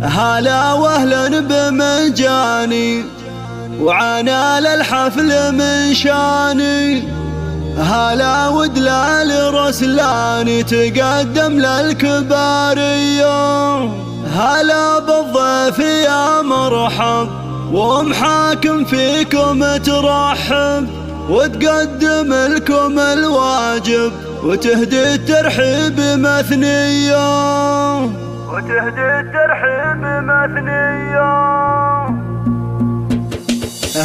هلا واهلا بمجاني وعنا للحفل من شاني. هلا ودلال رسلاني تقدم للكبارية. هلا بالضيف يا مرحب ومحاكم فيكم ترحب وتقدم لكم الواجب وتهدي الترحيب مثنية.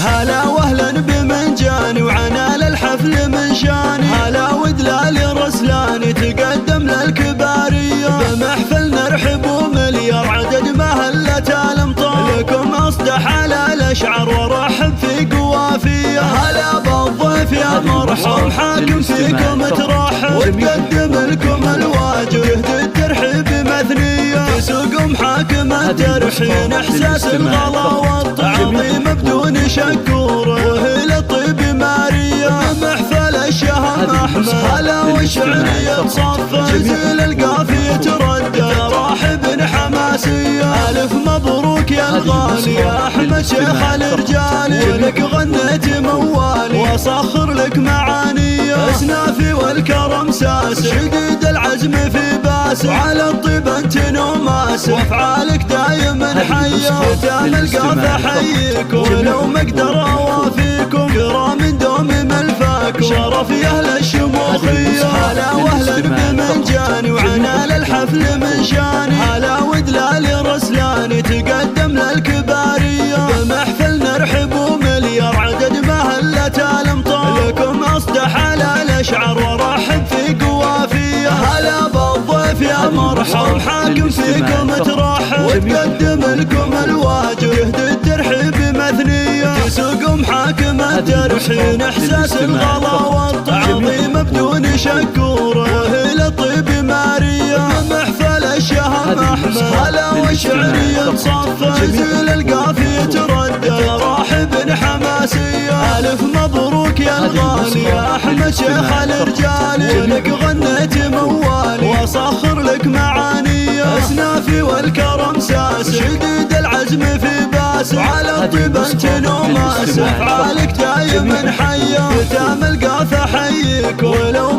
هلا واهلا بمنجاني وعنا للحفل من شاني. هلا ودلال رسلاني تقدم للكبارية. بمحفل نرحب ومليار عدد مهلة الامطار لكم اصدح على الاشعار ورحب في قوافية. هلا بالضيف يا مرحب حاكم فيكم ترحب وتقدم لكم الواجب يهدي الترحيب مثنية. تسوق محاكم الترحين احساس الغلا والتعظيم بدون شكور وهي للطيب مارية. محفل الشهم احمد هلا والشعرية تصفى زيل القافية تردد راحب حماسية. الف مبروك يا الغالي يا احمد شيخ الرجالي ولك غنيت موالي واصخر لك معاني. اسنافي والكرم ساس شديد العزم في باس وعلى الطيب انت نوماس وافعالك دايما حيه. ختام القافة حييك ولو ما اقدر اوافيكم كرام دوم ملفاك شرف يا اهل الشموخيه. هلا واهلا بمنجاني وعنا للحفل من شاني. هلا ودلال رسلاني تقدم للكباريه. بمحفل نرحب ومليار عدد مهلة الامطار لكم اصدح على الاشعار ورحب في قوافيه. هلا بالضيف يا مرحب حاكم فيكم ترحب وتقدم لكم الواجب يهدي الترحيب مثنية. تسوق محاكم الترحين احساس الغلا والتعظيم بدون شكور وهي للطيب مارية. محفل الشهم احمد هلا والشعرية تصفى زيل القافية تردد راحب حماسية. الف مبروك يا الغالي يا احمد شيخ الرجالي ولك غنيت موالي واصخر لك معاني. اسنافي والكرم ساس شديد العزم في باس وعلى الطيب انت نوماس افعالك دايما حيه. ختام القافة حييك ولو